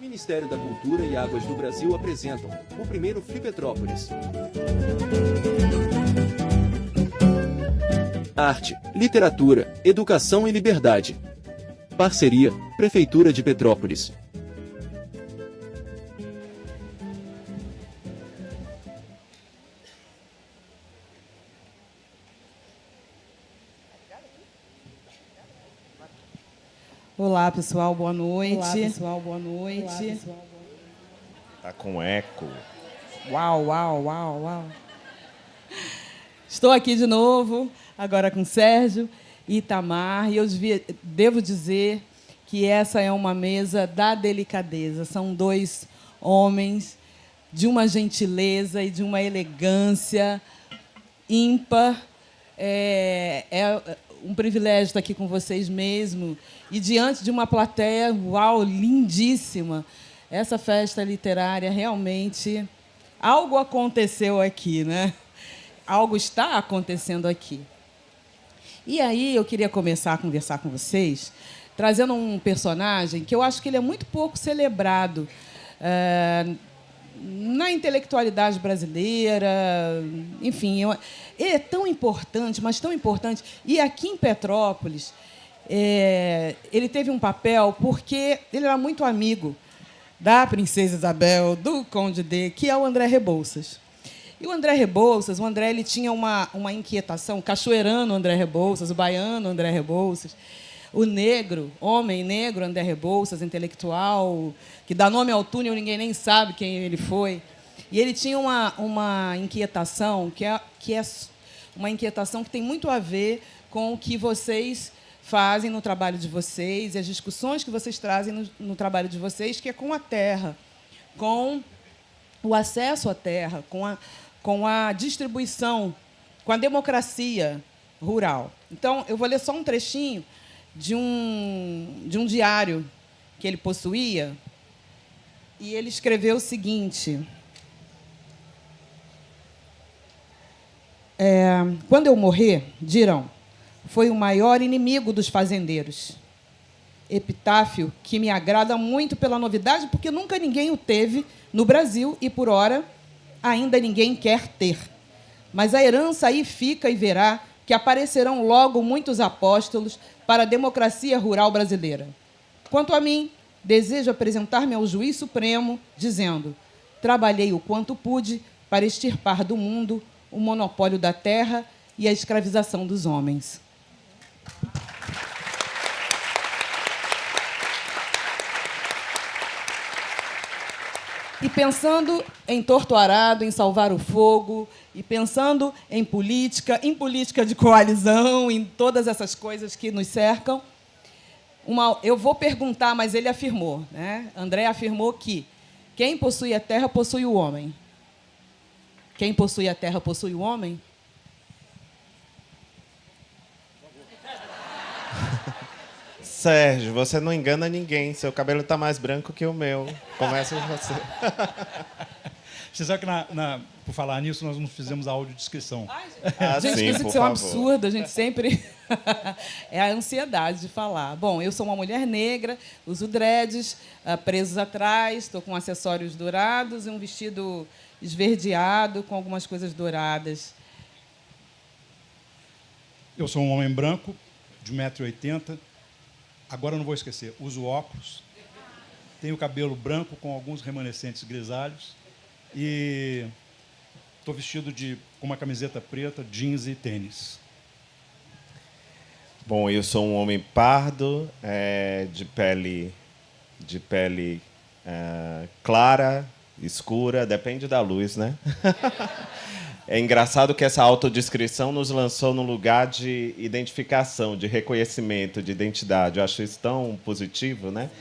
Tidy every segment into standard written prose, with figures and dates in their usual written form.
Ministério da Cultura e Águas do Brasil apresentam o primeiro Flipetrópolis. Arte, literatura, educação e liberdade. Parceria, Prefeitura de Petrópolis. Olá, pessoal, boa noite. Olá, pessoal, boa noite. Tá com eco. Uau, uau, uau, uau. Estou aqui de novo, agora com Sérgio e Itamar, e eu devo dizer que essa é uma mesa da delicadeza. São dois homens de uma gentileza e de uma elegância ímpar. É um privilégio estar aqui com vocês mesmo, e diante de uma plateia, uau, lindíssima. Essa festa literária, realmente, algo aconteceu aqui, né? Algo está acontecendo aqui. E aí eu queria começar a conversar com vocês, trazendo um personagem que eu acho que ele é muito pouco celebrado na intelectualidade brasileira, enfim, é tão importante, mas tão importante. E aqui em Petrópolis, ele teve um papel porque ele era muito amigo da Princesa Isabel, do Conde D, que é o André Rebouças. E o André Rebouças, ele tinha uma inquietação, o cachoeirano André Rebouças, o baiano André Rebouças, o negro, homem negro André Rebouças, intelectual, que dá nome ao túnel, ninguém nem sabe quem ele foi. E ele tinha uma inquietação que é uma inquietação que tem muito a ver com o que vocês fazem no trabalho de vocês e as discussões que vocês trazem no trabalho de vocês, que é com a terra, com o acesso à terra, com a distribuição, com a democracia rural. Então, eu vou ler só um trechinho de um diário que ele possuía, e ele escreveu o seguinte: quando eu morrer, dirão, foi o maior inimigo dos fazendeiros. Epitáfio que me agrada muito pela novidade, porque nunca ninguém o teve no Brasil e, por ora, ainda ninguém quer ter. Mas a herança aí fica e verá que aparecerão logo muitos apóstolos para a democracia rural brasileira. Quanto a mim, desejo apresentar-me ao Juiz Supremo, dizendo: trabalhei o quanto pude para extirpar do mundo o monopólio da terra e a escravização dos homens. E pensando em Torto Arado, em salvar o fogo, e pensando em política de coalizão, em todas essas coisas que nos cercam, eu vou perguntar, mas ele afirmou, né? André afirmou que quem possui a terra possui o homem. Quem possui a terra possui o homem? Sérgio, você não engana ninguém. Seu cabelo está mais branco que o meu. Começa você. Você sabe que, por falar nisso, nós não fizemos a audiodescrição. Gente, sim, isso por que é um favor. absurdo, a gente sempre... É a ansiedade de falar. Bom, eu sou uma mulher negra, uso dreads, presos atrás, estou com acessórios dourados e um vestido esverdeado com algumas coisas douradas. Eu sou um homem branco, de 1,80 m. Agora eu não vou esquecer, uso óculos, tenho cabelo branco com alguns remanescentes grisalhos e estou vestido com uma camiseta preta, jeans e tênis. Bom, eu sou um homem pardo, de pele clara, escura, depende da luz, né? É engraçado que essa autodescrição nos lançou num lugar de identificação, de reconhecimento, de identidade. Eu acho isso tão positivo, né?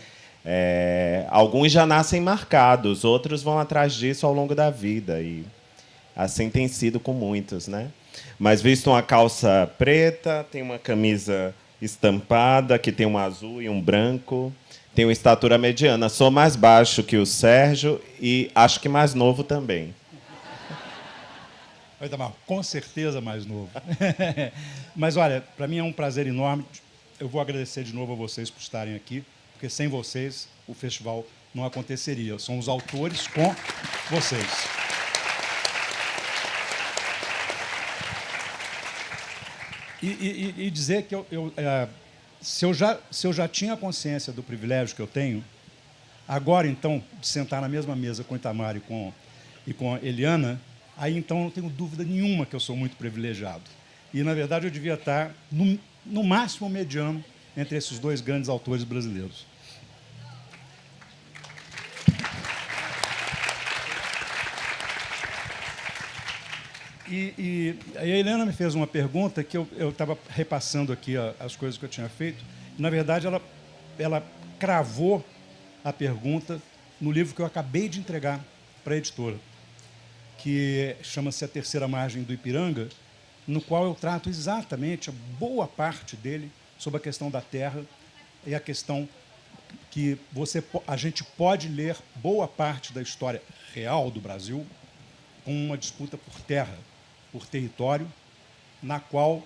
Alguns já nascem marcados, outros vão atrás disso ao longo da vida. E assim tem sido com muitos, né? Mas visto uma calça preta, tem uma camisa estampada, que tem um azul e um branco, tenho estatura mediana. Sou mais baixo que o Sérgio e acho que mais novo também. Com certeza mais novo. Mas, olha, para mim é um prazer enorme. Eu vou agradecer de novo a vocês por estarem aqui, porque sem vocês o festival não aconteceria. São os autores com vocês. E dizer que se eu já tinha consciência do privilégio que eu tenho, agora, então, de sentar na mesma mesa com Itamar e com Eliana, aí, então, não tenho dúvida nenhuma que eu sou muito privilegiado. E, na verdade, eu devia estar, no máximo, mediano entre esses dois grandes autores brasileiros. E a Helena me fez uma pergunta que eu estava repassando aqui as coisas que eu tinha feito. Na verdade, ela cravou a pergunta no livro que eu acabei de entregar para a editora, que chama-se A Terceira Margem do Ipiranga, no qual eu trato exatamente a boa parte dele sobre a questão da terra e a questão que a gente pode ler boa parte da história real do Brasil como uma disputa por terra, por território, na qual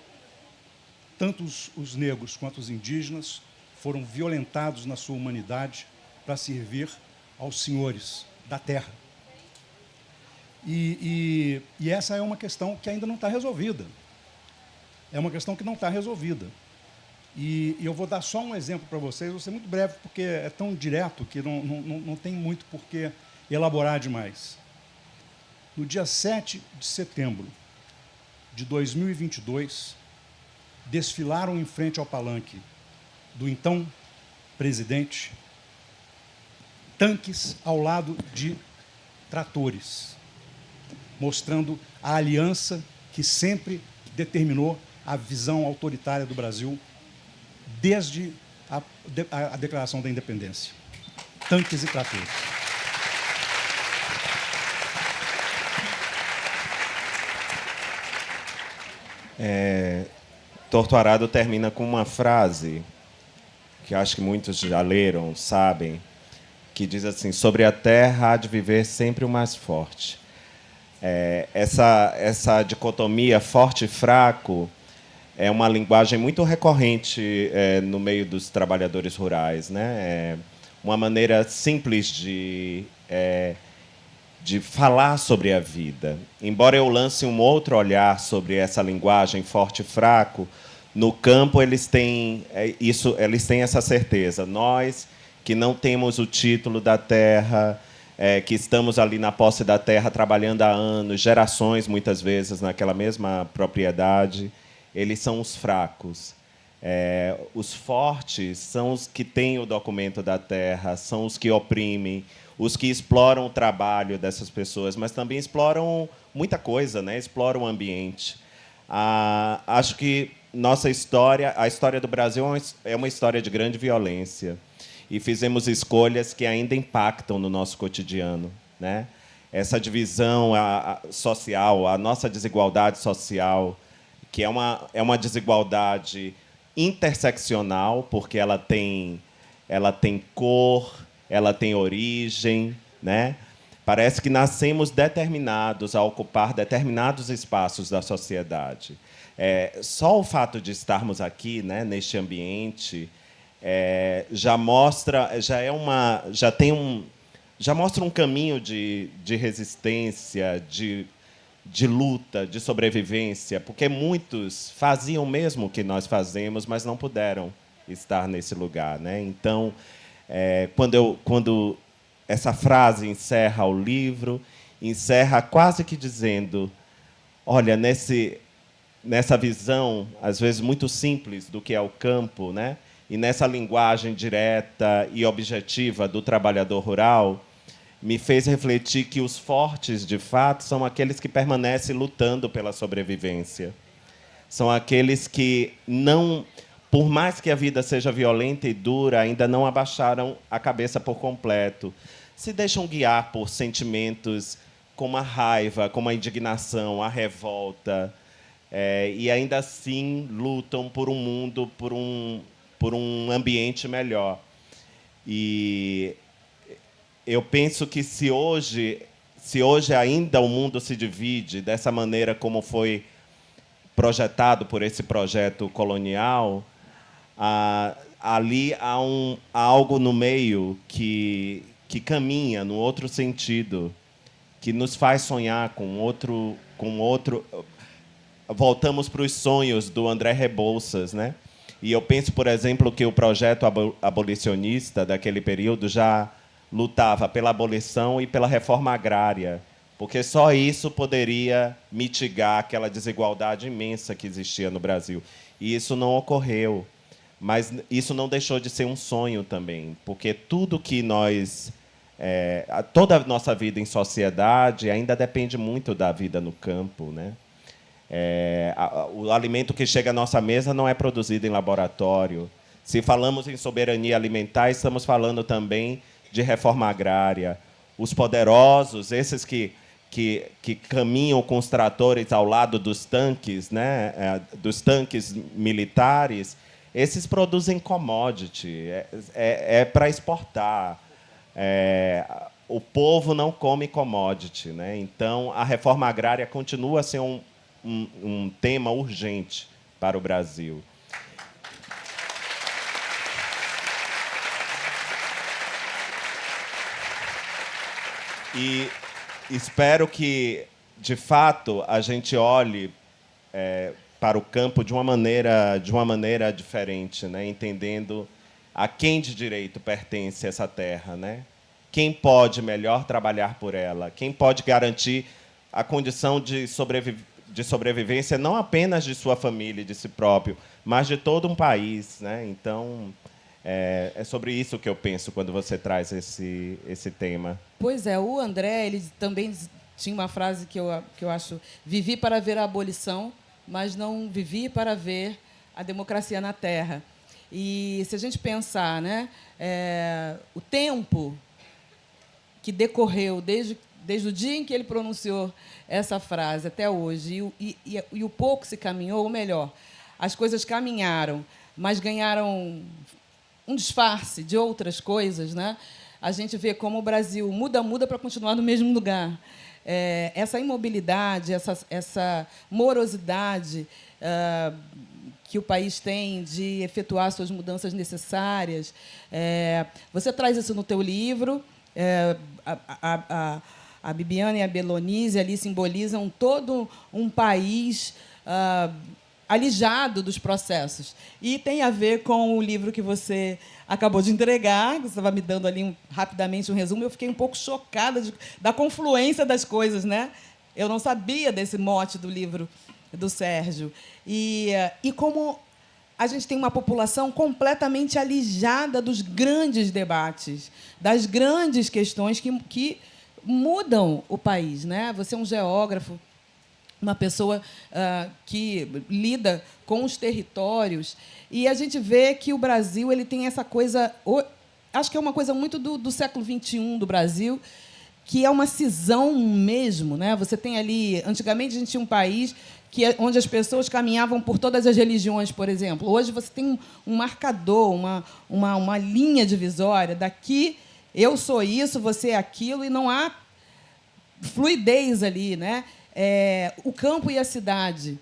tanto os negros quanto os indígenas foram violentados na sua humanidade para servir aos senhores da terra. E essa é uma questão que ainda não está resolvida. É uma questão que não está resolvida. E eu vou dar só um exemplo para vocês, vou ser muito breve, porque é tão direto que não tem muito por que elaborar demais. No dia 7 de setembro de 2022, desfilaram em frente ao palanque do então presidente tanques ao lado de tratores, mostrando a aliança que sempre determinou a visão autoritária do Brasil desde a declaração da independência. Tanques e tratores. Torturado termina com uma frase que acho que muitos já leram, sabem, que diz assim: sobre a terra há de viver sempre o mais forte. Essa dicotomia forte e fraco é uma linguagem muito recorrente no meio dos trabalhadores rurais, né? Uma maneira simples de falar sobre a vida. Embora eu lance um outro olhar sobre essa linguagem forte e fraco, no campo eles têm essa certeza. Nós que não temos o título da terra, que estamos ali na posse da terra trabalhando há anos, gerações muitas vezes naquela mesma propriedade, eles são os fracos. Os fortes são os que têm o documento da terra, são os que oprimem, os que exploram o trabalho dessas pessoas, mas também exploram muita coisa, né? Exploram o ambiente. Acho que nossa história, a história do Brasil, é uma história de grande violência. E fizemos escolhas que ainda impactam no nosso cotidiano, né? Essa divisão social, a nossa desigualdade social, que é uma desigualdade interseccional, porque ela tem cor, ela tem origem, né? Parece que nascemos determinados a ocupar determinados espaços da sociedade. Só o fato de estarmos aqui, né, neste ambiente, já mostra um caminho de resistência, de luta, de sobrevivência, porque muitos faziam mesmo o que nós fazemos, mas não puderam estar nesse lugar, né? Então, quando essa frase encerra o livro, encerra quase que dizendo: olha, nessa visão, às vezes muito simples, do que é o campo, né? E nessa linguagem direta e objetiva do trabalhador rural, me fez refletir que os fortes, de fato, são aqueles que permanecem lutando pela sobrevivência. São aqueles que não, por mais que a vida seja violenta e dura, ainda não abaixaram a cabeça por completo. Se deixam guiar por sentimentos como a raiva, como a indignação, a revolta, e ainda assim lutam por um mundo, por um ambiente melhor. E eu penso que se hoje ainda o mundo se divide dessa maneira como foi projetado por esse projeto colonial, ali há algo no meio que que caminha no outro sentido, que nos faz sonhar com outro. Voltamos para os sonhos do André Rebouças, né? E eu penso, por exemplo, que o projeto abolicionista daquele período já lutava pela abolição e pela reforma agrária, porque só isso poderia mitigar aquela desigualdade imensa que existia no Brasil. E isso não ocorreu. Mas isso não deixou de ser um sonho também, porque tudo que nós... toda a nossa vida em sociedade ainda depende muito da vida no campo, né? O alimento que chega à nossa mesa não é produzido em laboratório. Se falamos em soberania alimentar, estamos falando também de reforma agrária. Os poderosos, esses que caminham com os tratores ao lado dos tanques, né? Dos tanques militares, esses produzem commodity, para exportar. O povo não come commodity, né? Então, a reforma agrária continua a ser um tema urgente para o Brasil. E espero que, de fato, a gente olhe para o campo de uma maneira diferente, né? Entendendo a quem de direito pertence essa terra, né? Quem pode melhor trabalhar por ela? Quem pode garantir a condição de sobrevivência não apenas de sua família e de si próprio, mas de todo um país, né? Então, é sobre isso que eu penso quando você traz esse tema. Pois é, o André ele também tinha uma frase que eu acho: vivi para ver a abolição, mas não vivi para ver a democracia na terra. E se a gente pensar, né, o tempo que decorreu desde o dia em que ele pronunciou essa frase até hoje, e o pouco se caminhou, ou melhor, as coisas caminharam, mas ganharam um disfarce de outras coisas, né? A gente vê como o Brasil muda para continuar no mesmo lugar. Essa imobilidade, essa morosidade que o país tem de efetuar suas mudanças necessárias. Você traz isso no teu livro. A Bibiana e a Belonise ali simbolizam todo um país alijado dos processos. E tem a ver com o livro que você acabou de entregar, você estava me dando ali rapidamente um resumo, eu fiquei um pouco chocada da confluência das coisas, né? Eu não sabia desse mote do livro do Sérgio. E como a gente tem uma população completamente alijada dos grandes debates, das grandes questões que mudam o país, né? Você é um geógrafo, uma pessoa que lida com os territórios, e a gente vê que o Brasil ele tem essa coisa, acho que é uma coisa muito do século XXI do Brasil, que é uma cisão mesmo, né? Você tem ali, antigamente a gente tinha um país onde as pessoas caminhavam por todas as religiões, por exemplo. Hoje você tem um marcador, uma linha divisória. Daqui eu sou isso, você é aquilo, e não há fluidez ali, né? O campo e a cidade.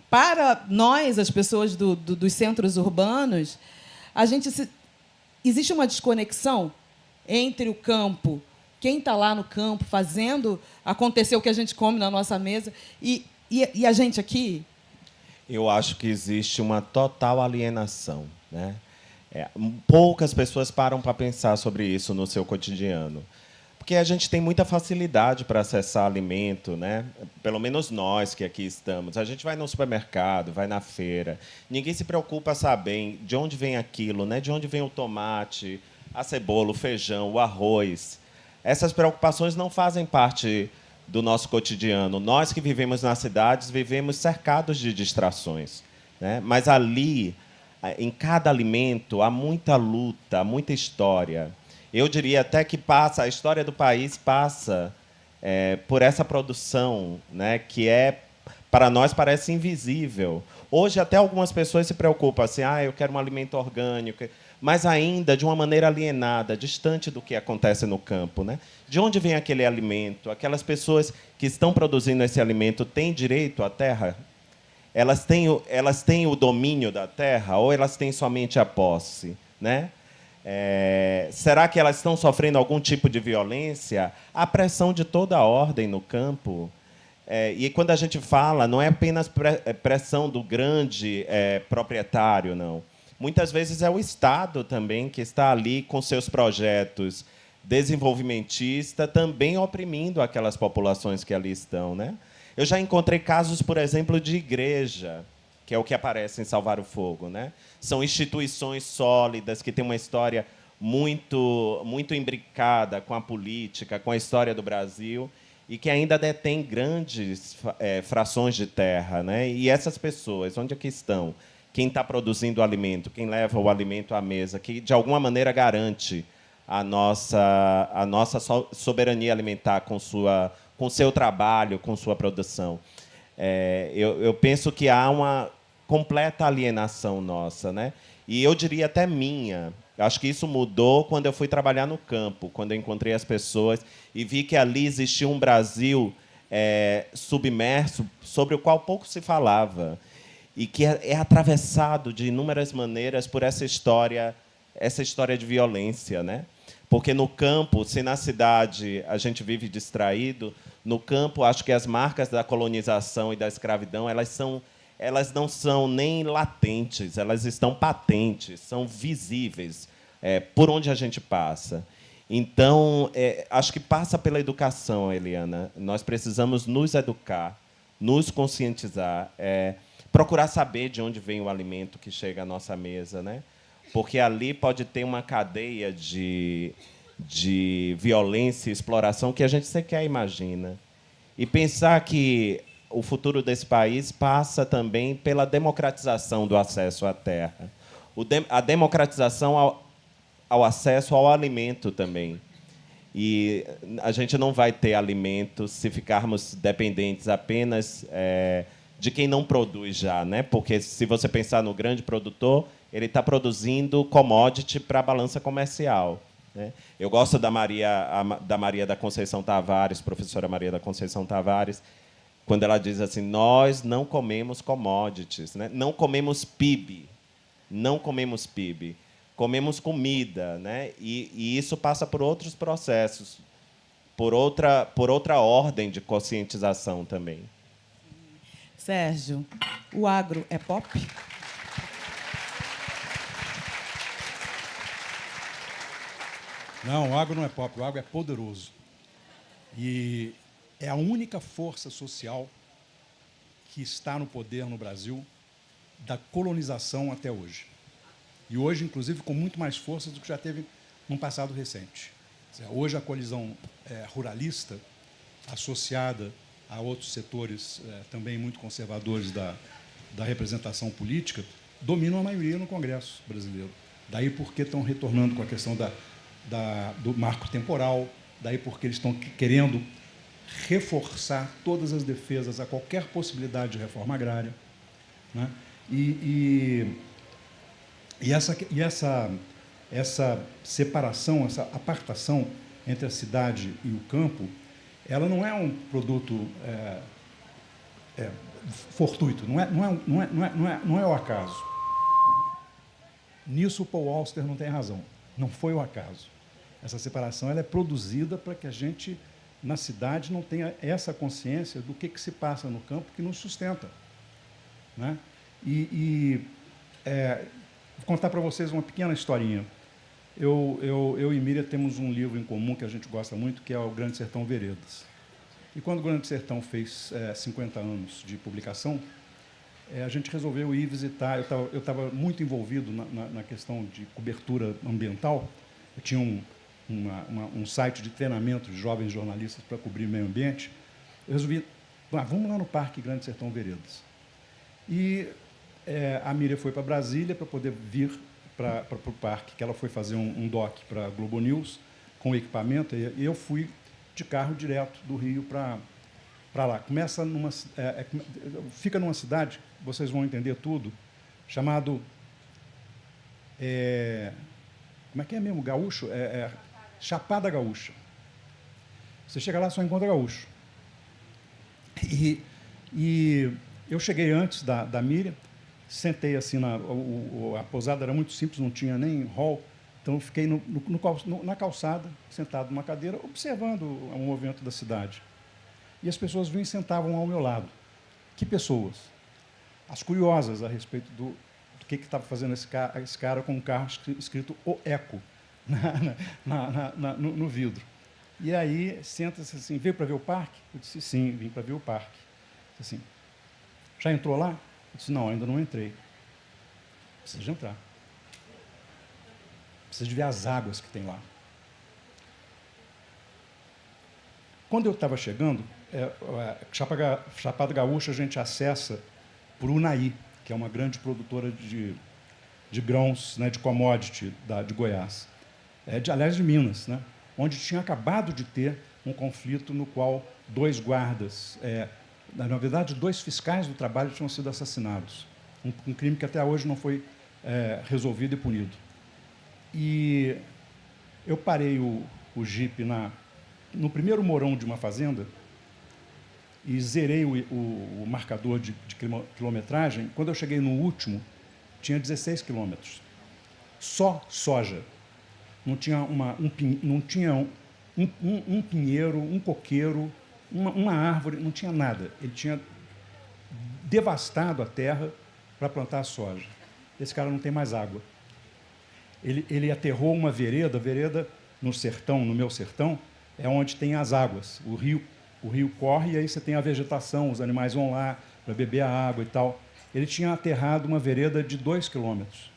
Para nós, as pessoas dos centros urbanos, existe uma desconexão entre o campo, quem está lá no campo fazendo acontecer o que a gente come na nossa mesa, e a gente aqui. Eu acho que existe uma total alienação, né? Poucas pessoas param para pensar sobre isso no seu cotidiano. Porque a gente tem muita facilidade para acessar alimento, né? Pelo menos nós que aqui estamos. A gente vai no supermercado, vai na feira. Ninguém se preocupa saber de onde vem aquilo, né? De onde vem o tomate, a cebola, o feijão, o arroz. Essas preocupações não fazem parte do nosso cotidiano. Nós que vivemos nas cidades, vivemos cercados de distrações, né? Mas ali, em cada alimento, há muita luta, há muita história. Eu diria até que a história do país passa por essa produção, né, que para nós parece invisível. Hoje até algumas pessoas se preocupam assim, eu quero um alimento orgânico, mas ainda de uma maneira alienada, distante do que acontece no campo, né? De onde vem aquele alimento? Aquelas pessoas que estão produzindo esse alimento têm direito à terra? Elas têm o domínio da terra ou elas têm somente a posse, né? Será que elas estão sofrendo algum tipo de violência? A pressão de toda a ordem no campo. E quando a gente fala, não é apenas pressão do grande proprietário, não. Muitas vezes é o Estado também que está ali com seus projetos desenvolvimentistas, também oprimindo aquelas populações que ali estão, né? Eu já encontrei casos, por exemplo, de igreja, que é o que aparece em Salvar o Fogo, né? São instituições sólidas que têm uma história muito imbricada com a política, com a história do Brasil, e que ainda detêm grandes frações de terra, né? E essas pessoas, onde é que estão? Quem está produzindo o alimento, quem leva o alimento à mesa, que de alguma maneira garante a nossa soberania alimentar com seu trabalho, com sua produção. Eu penso que há uma completa alienação nossa, né? E eu diria até minha. Acho que isso mudou quando eu fui trabalhar no campo, quando eu encontrei as pessoas e vi que ali existia um Brasil submerso, sobre o qual pouco se falava, e que é atravessado de inúmeras maneiras por essa história de violência, né? Porque no campo, se na cidade a gente vive distraído, no campo acho que as marcas da colonização e da escravidão elas não são nem latentes, elas estão patentes, são visíveis por onde a gente passa. Então, acho que passa pela educação, Eliana. Nós precisamos nos educar, nos conscientizar, procurar saber de onde vem o alimento que chega à nossa mesa, né? Porque ali pode ter uma cadeia de violência e exploração que a gente sequer imagina. E pensar que o futuro desse país passa também pela democratização do acesso à terra, a democratização ao acesso ao alimento também. E a gente não vai ter alimento se ficarmos dependentes apenas de quem não produz já, né? Porque se você pensar no grande produtor, ele está produzindo commodity para a balança comercial, né? Eu gosto da Maria da Conceição Tavares, professora Maria da Conceição Tavares, quando ela diz assim: nós não comemos commodities, né? Não comemos PIB, comemos comida, né? E isso passa por outros processos, por outra ordem de conscientização também. Sérgio, o agro é pop? Não, o agro não é pop, o agro é poderoso. E é a única força social que está no poder no Brasil da colonização até hoje. E hoje, inclusive, com muito mais força do que já teve num passado recente. Hoje, a colisão ruralista, associada a outros setores também muito conservadores da representação política, dominam a maioria no Congresso brasileiro. Daí porque estão retornando com a questão do marco temporal, daí porque eles estão querendo reforçar todas as defesas a qualquer possibilidade de reforma agrária, né? E essa separação, essa apartação entre a cidade e o campo, ela não é um produto fortuito, não é o acaso. Nisso o Paul Auster não tem razão. Não foi o acaso. Essa separação ela é produzida para que a gente, na cidade, não tenha essa consciência do que se passa no campo que nos sustenta, né? Vou contar para vocês uma pequena historinha. Eu e Miriam temos um livro em comum que a gente gosta muito, que é o Grande Sertão Veredas. E quando o Grande Sertão fez 50 anos de publicação, a gente resolveu ir visitar. Eu estava muito envolvido na questão de cobertura ambiental. Eu tinha um site de treinamento de jovens jornalistas para cobrir meio ambiente. Eu resolvi, vamos lá no Parque Grande Sertão Veredas. E a Miriam foi para Brasília para poder vir para o parque, que ela foi fazer um doc para a Globo News com equipamento, e eu fui de carro direto do Rio para lá. Fica numa cidade, vocês vão entender tudo, chamado... como é que é mesmo? Gaúcho? Chapada Gaúcha. Você chega lá, só encontra gaúcho. E eu cheguei antes da Miriam, sentei assim, a pousada era muito simples, não tinha nem hall, Então, eu fiquei na calçada, sentado numa cadeira, observando o movimento da cidade. E as pessoas vinham e sentavam ao meu lado. Que pessoas? As curiosas a respeito do que estava fazendo esse cara com um carro escrito O Eco no vidro. E aí, senta-se assim, veio para ver o parque? Eu disse, sim, vim para ver o parque. Disse assim, já entrou lá? Eu disse, não, ainda não entrei. Precisa de entrar. Precisa de ver as águas que tem lá. Quando eu estava chegando, Chapada Gaúcha a gente acessa por Unai, que é uma grande produtora de grãos, né, de commodity de Goiás. Aliás, de Minas, né, onde tinha acabado de ter um conflito no qual 2 guardas, na verdade, 2 fiscais do trabalho tinham sido assassinados. Um crime que até hoje não foi resolvido e punido. E eu parei o Jeep no primeiro morão de uma fazenda e zerei o marcador de quilometragem. Quando eu cheguei no último, tinha 16 quilômetros. Só soja. Não tinha um pinheiro, um coqueiro, uma árvore, não tinha nada. Ele tinha devastado a terra para plantar soja. Esse cara não tem mais água. Ele aterrou uma vereda. A vereda no sertão, no meu sertão, é onde tem as águas. O rio corre e aí você tem a vegetação, os animais vão lá para beber a água e tal. Ele tinha aterrado uma vereda de 2 quilômetros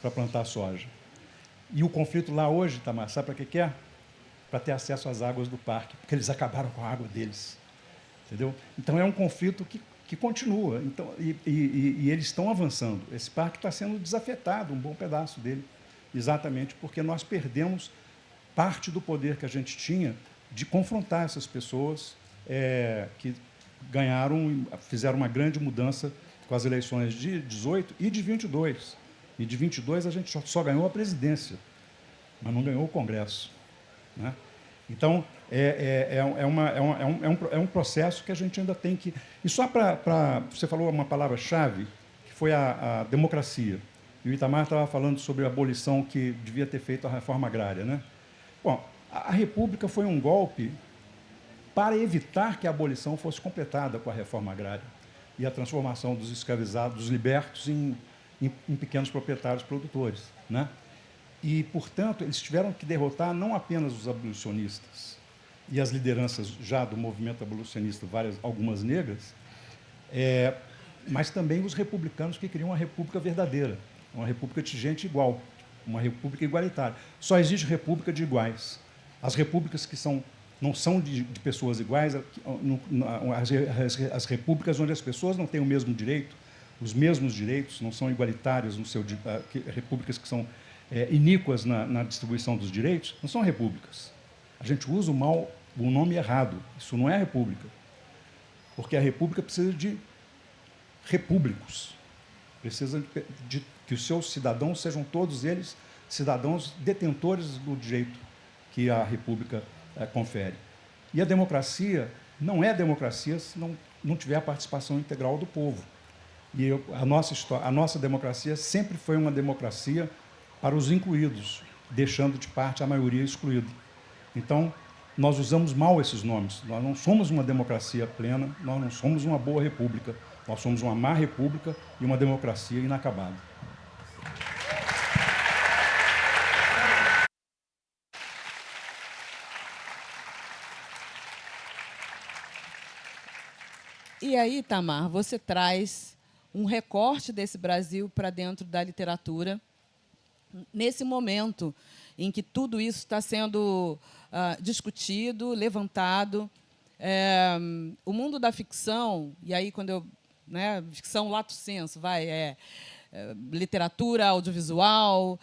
para plantar soja. E o conflito lá hoje, Tamar, sabe para que é? Para ter acesso às águas do parque, porque eles acabaram com a água deles. Entendeu? Então, é um conflito que continua. Então, e eles estão avançando. Esse parque está sendo desafetado, um bom pedaço dele, exatamente porque nós perdemos parte do poder que a gente tinha de confrontar essas pessoas que ganharam, fizeram uma grande mudança com as eleições de 18 e de 22. E de 22 a gente só ganhou a presidência, mas não ganhou o Congresso, né? Então, é um processo que a gente ainda tem que... E só para... Você falou uma palavra-chave, que foi a democracia. E o Itamar estava falando sobre a abolição que devia ter feito a reforma agrária, né? Bom, a República foi um golpe para evitar que a abolição fosse completada com a reforma agrária e a transformação dos escravizados, dos libertos, em pequenos proprietários produtores, né? E, portanto, eles tiveram que derrotar não apenas os abolicionistas e as lideranças já do movimento abolicionista, algumas negras, mas também os republicanos que queriam uma república verdadeira, uma república de gente igual, uma república igualitária. Só existe república de iguais. As repúblicas que não são de pessoas iguais, as repúblicas onde as pessoas não têm o mesmo direito, os mesmos direitos, não são igualitárias, repúblicas que são iníquas na distribuição dos direitos, não são repúblicas. A gente usa o nome errado. Isso não é república. Porque a república precisa de repúblicos. Precisa de que os seus cidadãos sejam todos eles cidadãos detentores do direito que a república confere. E a democracia não é democracia se não tiver a participação integral do povo. E a nossa democracia sempre foi uma democracia para os incluídos, deixando de parte a maioria excluída. Então, nós usamos mal esses nomes. Nós não somos uma democracia plena, nós não somos uma boa república. Nós somos uma má república e uma democracia inacabada. E aí, Tamar, você traz um recorte desse Brasil para dentro da literatura, nesse momento em que tudo isso está sendo discutido, levantado. O mundo da ficção, e aí quando eu... ficção lato sensu, literatura audiovisual,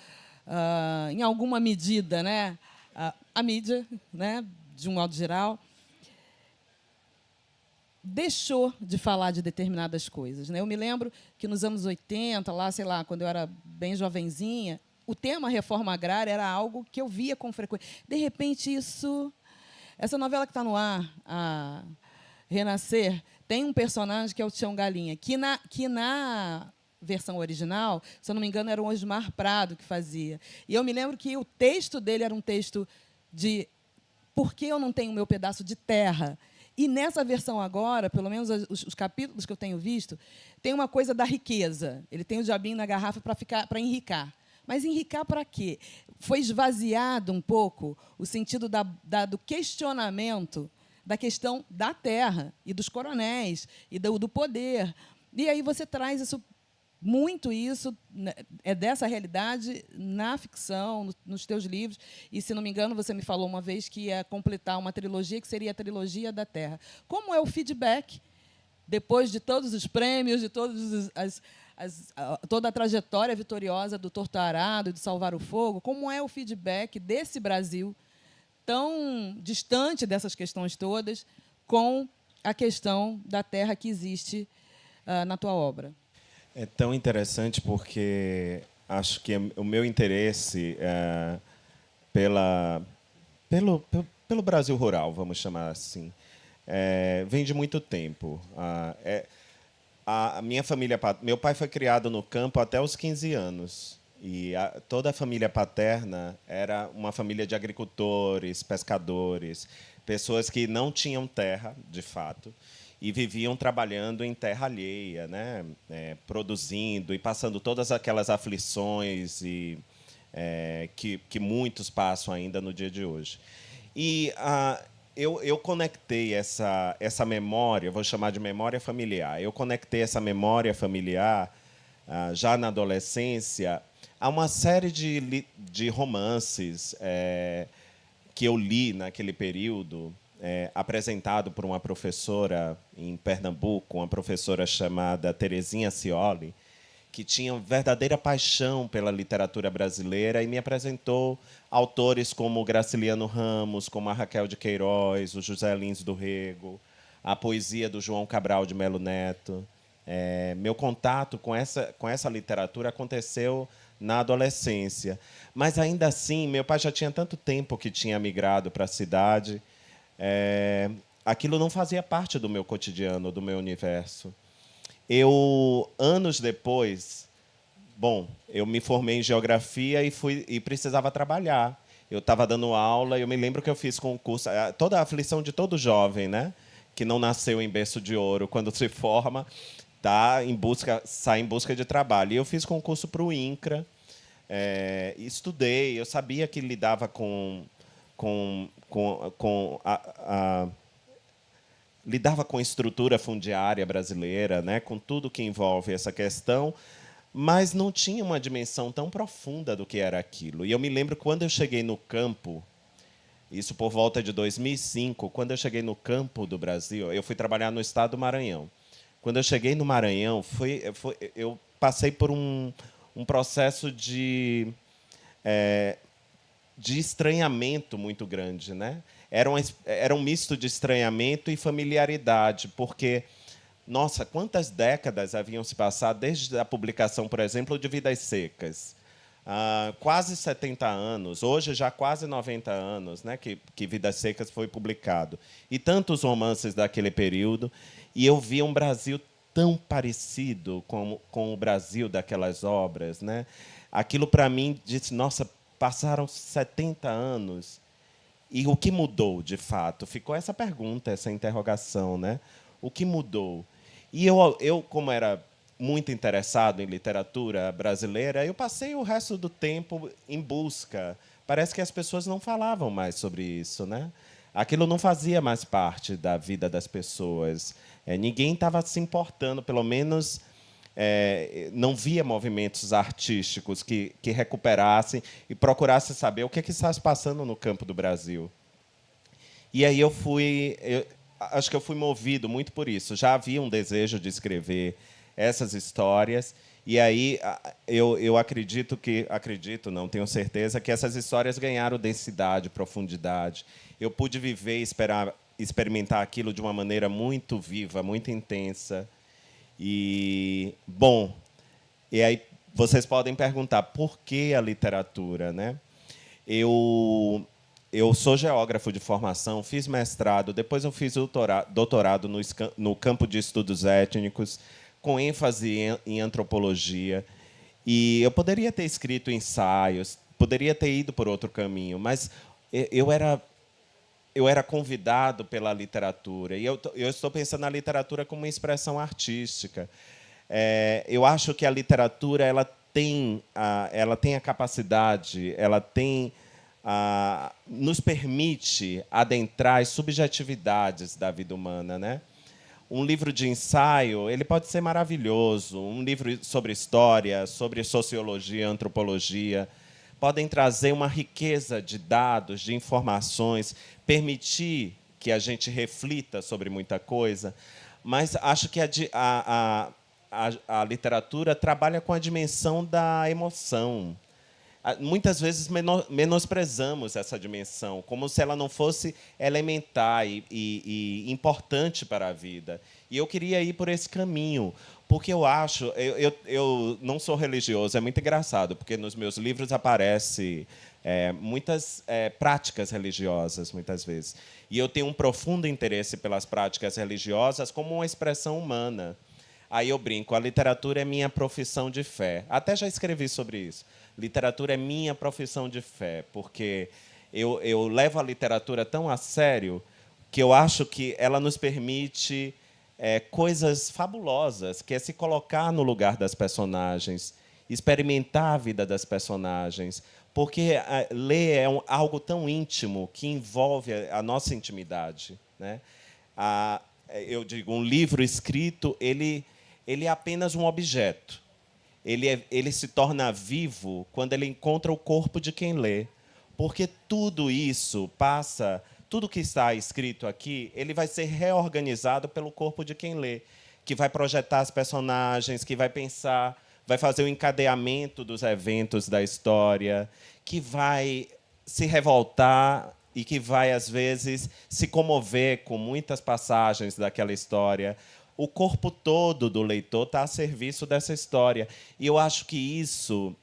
em alguma medida, a mídia, de um modo geral, deixou de falar de determinadas coisas. Eu me lembro que nos anos 80, quando eu era bem jovenzinha, o tema reforma agrária era algo que eu via com frequência. De repente, essa novela que está no ar, a Renascer, tem um personagem que é o Tião Galinha, que na versão original, se eu não me engano, era o Osmar Prado que fazia. E eu me lembro que o texto dele era um texto de por que eu não tenho o meu pedaço de terra? E nessa versão agora, pelo menos os capítulos que eu tenho visto, tem uma coisa da riqueza. Ele tem o diabinho na garrafa para enricar. Mas enricar para quê? Foi esvaziado um pouco o sentido do questionamento da questão da terra e dos coronéis e do poder. E aí você traz isso, né, é dessa realidade na ficção, nos teus livros. E, se não me engano, você me falou uma vez que ia completar uma trilogia, que seria a trilogia da Terra. Como é o feedback, depois de todos os prêmios, de toda a trajetória vitoriosa do Torto Arado e do Salvar o Fogo, como é o feedback desse Brasil tão distante dessas questões todas com a questão da terra que existe na tua obra? É tão interessante porque acho que o meu interesse pelo Brasil rural, vamos chamar assim, vem de muito tempo. A minha família, meu pai foi criado no campo até os 15 anos. E toda a família paterna era uma família de agricultores, pescadores, pessoas que não tinham terra, de fato, e viviam trabalhando em terra alheia, né? Produzindo e passando todas aquelas aflições que muitos passam ainda no dia de hoje. E eu conectei essa memória, vou chamar de memória familiar, eu conectei essa memória familiar já na adolescência a uma série de romances que eu li naquele período, apresentado por uma professora em Pernambuco, uma professora chamada Terezinha Cioli, que tinha verdadeira paixão pela literatura brasileira e me apresentou autores como Graciliano Ramos, como a Raquel de Queiroz, o José Lins do Rego, a poesia do João Cabral de Melo Neto. Meu contato com essa literatura aconteceu na adolescência. Mas, ainda assim, meu pai já tinha tanto tempo que tinha migrado para a cidade. Aquilo não fazia parte do meu cotidiano, do meu universo. Anos depois, eu me formei em geografia e precisava trabalhar. Eu estava dando aula e eu me lembro que eu fiz concurso. Toda a aflição de todo jovem, né, que não nasceu em berço de ouro, quando se forma, sai em busca de trabalho. E eu fiz concurso para o INCRA, estudei, eu sabia que lidava lidava com a estrutura fundiária brasileira, né, com tudo que envolve essa questão, mas não tinha uma dimensão tão profunda do que era aquilo. E eu me lembro quando eu cheguei no campo, isso por volta de 2005, quando eu cheguei no campo do Brasil, eu fui trabalhar no estado do Maranhão. Quando eu cheguei no Maranhão, eu passei por um processo de estranhamento muito grande, né? Era um misto de estranhamento e familiaridade, porque, nossa, quantas décadas haviam se passado desde a publicação, por exemplo, de Vidas Secas? Quase 70 anos, hoje já quase 90 anos, né, que Vidas Secas foi publicado. E tantos romances daquele período. E eu via um Brasil tão parecido com o Brasil daquelas obras, né? Aquilo, para mim, disse, nossa, passaram 70 anos. E o que mudou, de fato? Ficou essa pergunta, essa interrogação, né? O que mudou? E eu, como era muito interessado em literatura brasileira, eu passei o resto do tempo em busca. Parece que as pessoas não falavam mais sobre isso, né? Aquilo não fazia mais parte da vida das pessoas. Ninguém estava se importando, pelo menos não via movimentos artísticos que recuperassem e procurassem saber o que está se passando no campo do Brasil. E aí acho que eu fui movido muito por isso. Já havia um desejo de escrever essas histórias, e aí eu não, tenho certeza que essas histórias ganharam densidade, profundidade. Eu pude viver e experimentar aquilo de uma maneira muito viva, muito intensa. E aí vocês podem perguntar por que a literatura, né? Eu sou geógrafo de formação, fiz mestrado, depois eu fiz doutorado no campo de estudos étnicos, com ênfase em antropologia. E eu poderia ter escrito ensaios, poderia ter ido por outro caminho, mas eu era convidado pela literatura. E eu estou pensando na literatura como uma expressão artística. Eu acho que a literatura ela tem a capacidade, nos permite adentrar as subjetividades da vida humana, né? Um livro de ensaio, ele pode ser maravilhoso. Um livro sobre história, sobre sociologia, antropologia, podem trazer uma riqueza de dados, de informações, permitir que a gente reflita sobre muita coisa. Mas acho que a literatura trabalha com a dimensão da emoção. Muitas vezes menosprezamos essa dimensão, como se ela não fosse elementar e importante para a vida. E eu queria ir por esse caminho, porque eu acho... Eu não sou religioso, é muito engraçado, porque nos meus livros aparecem muitas práticas religiosas, muitas vezes. E eu tenho um profundo interesse pelas práticas religiosas como uma expressão humana. Aí eu brinco, a literatura é minha profissão de fé. Até já escrevi sobre isso. Literatura é minha profissão de fé, porque eu levo a literatura tão a sério que eu acho que ela nos permite coisas fabulosas, que é se colocar no lugar das personagens, experimentar a vida das personagens, porque ler é algo tão íntimo que envolve a nossa intimidade, né? Eu digo, um livro escrito, ele é apenas um objeto. Ele se torna vivo quando ele encontra o corpo de quem lê. Porque tudo isso passa, tudo que está escrito aqui, ele vai ser reorganizado pelo corpo de quem lê, que vai projetar as personagens, que vai pensar, vai fazer o encadeamento dos eventos da história, que vai se revoltar e que vai, às vezes, se comover com muitas passagens daquela história. O corpo todo do leitor está a serviço dessa história. E eu acho que isso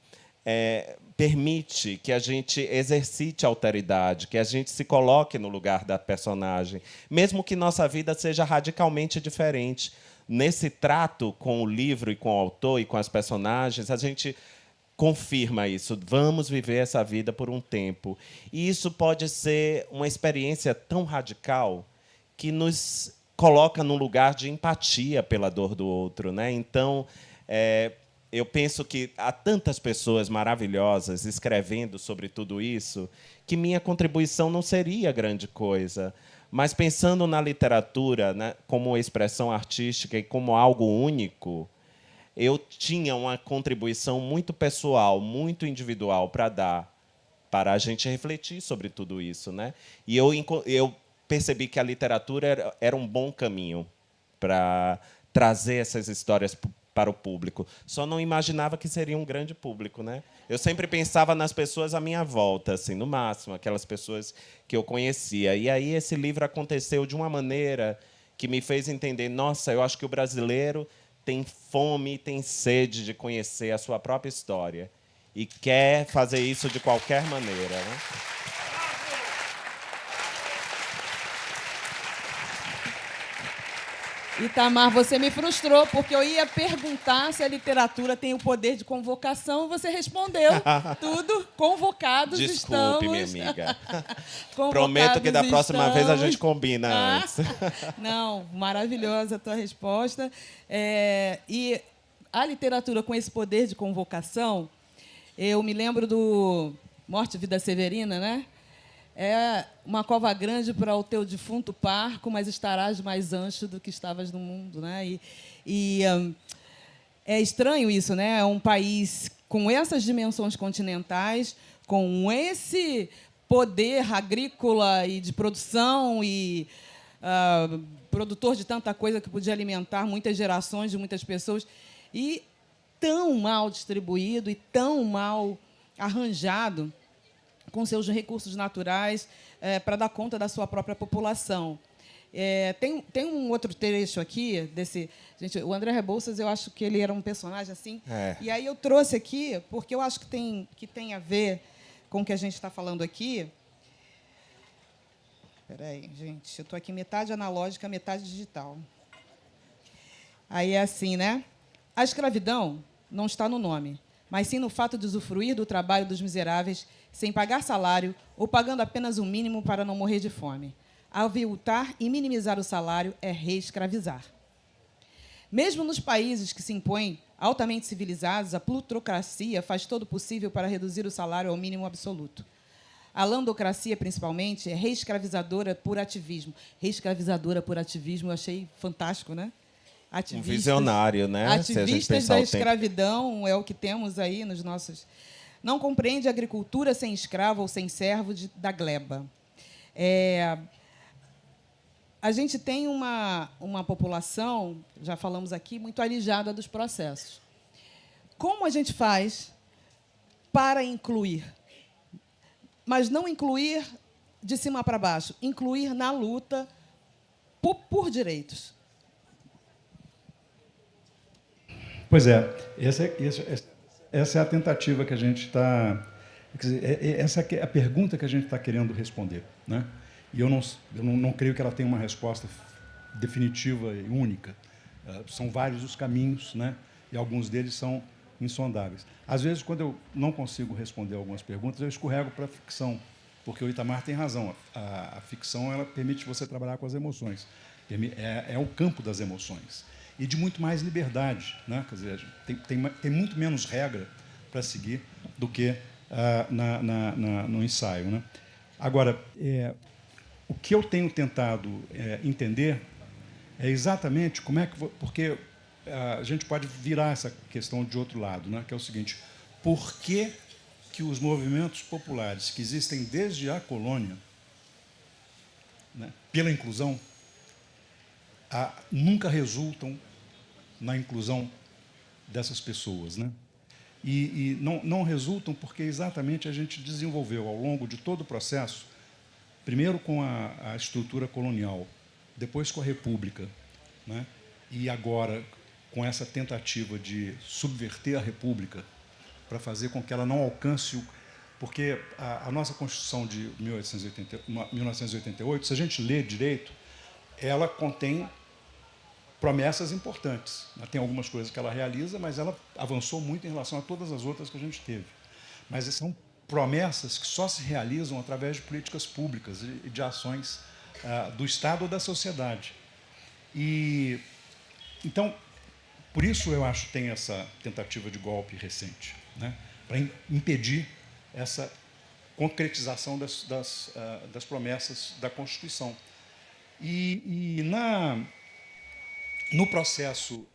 permite que a gente exercite a alteridade, que a gente se coloque no lugar da personagem, mesmo que nossa vida seja radicalmente diferente. Nesse trato com o livro e com o autor e com as personagens, a gente confirma isso. Vamos viver essa vida por um tempo. E isso pode ser uma experiência tão radical que nos coloca num lugar de empatia pela dor do outro, né? Então, eu penso que há tantas pessoas maravilhosas escrevendo sobre tudo isso que minha contribuição não seria grande coisa. Mas, pensando na literatura, né, como expressão artística e como algo único, eu tinha uma contribuição muito pessoal, muito individual para dar, para a gente refletir sobre tudo isso, né? E eu percebi que a literatura era um bom caminho para trazer essas histórias para o público. Só não imaginava que seria um grande público, né? Eu sempre pensava nas pessoas à minha volta, assim, no máximo, aquelas pessoas que eu conhecia. E aí esse livro aconteceu de uma maneira que me fez entender, nossa, eu acho que o brasileiro tem fome, tem sede de conhecer a sua própria história e quer fazer isso de qualquer maneira, né? Itamar, você me frustrou, porque eu ia perguntar se a literatura tem o poder de convocação, e você respondeu tudo. Convocados Desculpe, estamos. minha amiga. Convocados Prometo que da próxima vez a gente combina antes. Não, maravilhosa a tua resposta. E a literatura com esse poder de convocação, eu me lembro do Morte e Vida Severina, né? É uma cova grande para o teu defunto parco, mas estarás mais ancho do que estavas no mundo, né? É estranho isso, né? É um país com essas dimensões continentais, com esse poder agrícola e de produção e produtor de tanta coisa que podia alimentar muitas gerações de muitas pessoas, e tão mal distribuído e tão mal arranjado com seus recursos naturais para dar conta da sua própria população. Tem um outro trecho aqui desse... Gente, o André Rebouças, eu acho que ele era um personagem assim. E aí eu trouxe aqui, porque eu acho que tem a ver com o que a gente está falando aqui. Espera aí, gente. Eu estou aqui metade analógica, metade digital. Aí é assim, né? A escravidão não está no nome, mas sim no fato de usufruir do trabalho dos miseráveis sem pagar salário ou pagando apenas o mínimo para não morrer de fome. Aviltar e minimizar o salário é reescravizar. Mesmo nos países que se impõem altamente civilizados, a plutocracia faz todo o possível para reduzir o salário ao mínimo absoluto. A landocracia, principalmente, é reescravizadora por ativismo. Reescravizadora por ativismo, eu achei fantástico, né? Um visionário, né? Ativistas da escravidão é o que temos aí nos nossos... Não compreende a agricultura sem escravo ou sem servo da gleba. A gente tem uma população, já falamos aqui, muito alijada dos processos. Como a gente faz para incluir? Mas não incluir de cima para baixo, incluir na luta por direitos. Pois é, essa é a tentativa que a gente está... Essa é a pergunta que a gente está querendo responder, né? E eu não creio que ela tenha uma resposta definitiva e única. São vários os caminhos, né? E alguns deles são insondáveis. Às vezes, quando eu não consigo responder algumas perguntas, eu escorrego para a ficção, porque o Itamar tem razão. A ficção ela permite você trabalhar com as emoções. É o campo das emoções. E de muito mais liberdade, né? Quer dizer, tem muito menos regra para seguir do que no ensaio, né? Agora, o que eu tenho tentado entender é exatamente como é que... Porque a gente pode virar essa questão de outro lado, né? Que é o seguinte: por que os movimentos populares que existem desde a colônia, né, pela inclusão, nunca resultam na inclusão dessas pessoas, né? E não resultam porque exatamente a gente desenvolveu ao longo de todo o processo, primeiro com a estrutura colonial, depois com a República, né? E agora com essa tentativa de subverter a República para fazer com que ela não alcance o... Porque a nossa Constituição de 1988, se a gente lê direito, ela contém promessas importantes. Tem algumas coisas que ela realiza, mas ela avançou muito em relação a todas as outras que a gente teve. Mas são promessas que só se realizam através de políticas públicas e de ações do Estado ou da sociedade. E, então, por isso eu acho que tem essa tentativa de golpe recente, né, para impedir essa concretização das promessas da Constituição. E no processo,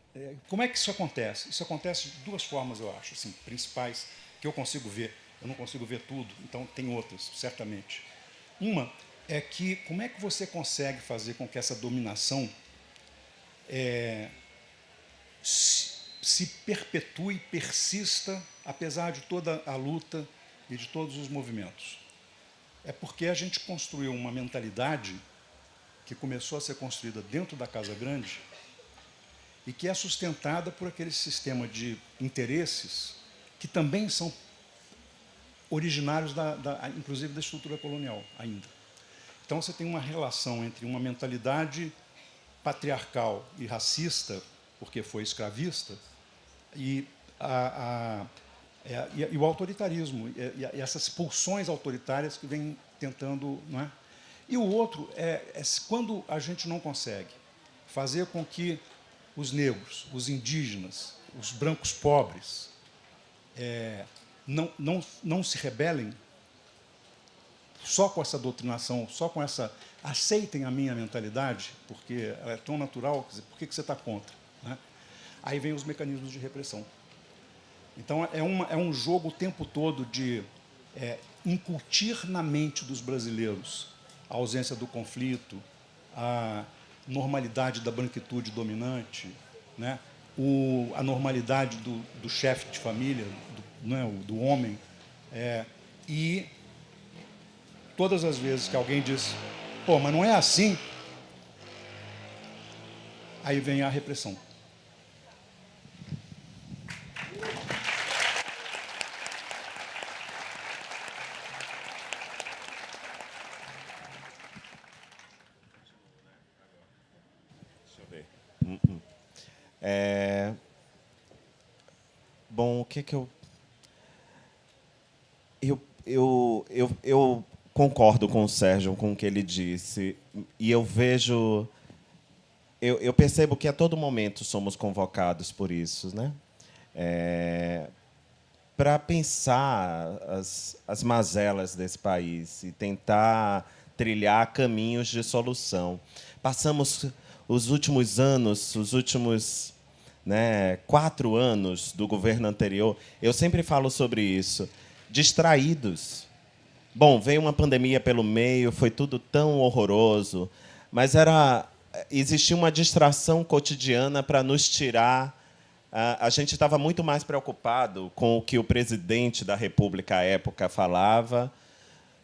como é que isso acontece? Isso acontece de duas formas, eu acho, assim, principais, que eu consigo ver. Eu não consigo ver tudo, então tem outras, certamente. Uma é que como é que você consegue fazer com que essa dominação se perpetue, persista, apesar de toda a luta e de todos os movimentos? É porque a gente construiu uma mentalidade que começou a ser construída dentro da Casa Grande e que é sustentada por aquele sistema de interesses que também são originários, inclusive, da estrutura colonial ainda. Então, você tem uma relação entre uma mentalidade patriarcal e racista, porque foi escravista, e o autoritarismo, e essas pulsões autoritárias que vêm tentando... Não é? E o outro é quando a gente não consegue fazer com que os negros, os indígenas, os brancos pobres não se rebelem só com essa doutrinação, só com essa... Aceitem a minha mentalidade, porque ela é tão natural, quer dizer, por que você está contra? Né? Aí vem os mecanismos de repressão. Então, é um jogo o tempo todo de incutir na mente dos brasileiros a ausência do conflito, a normalidade da branquitude dominante, né? A normalidade do chefe de família, do homem. E todas as vezes que alguém diz, pô, mas não é assim, aí vem a repressão. Bom, o que que eu concordo com o Sérgio, com o que ele disse, e eu vejo, eu percebo que a todo momento somos convocados por isso, né? Para pensar as mazelas desse país e tentar trilhar caminhos de solução. Passamos os últimos anos, os últimos 4 anos do governo anterior, eu sempre falo sobre isso, distraídos. Bom, veio uma pandemia pelo meio, foi tudo tão horroroso, mas existia uma distração cotidiana para nos tirar. A gente estava muito mais preocupado com o que o presidente da República à época falava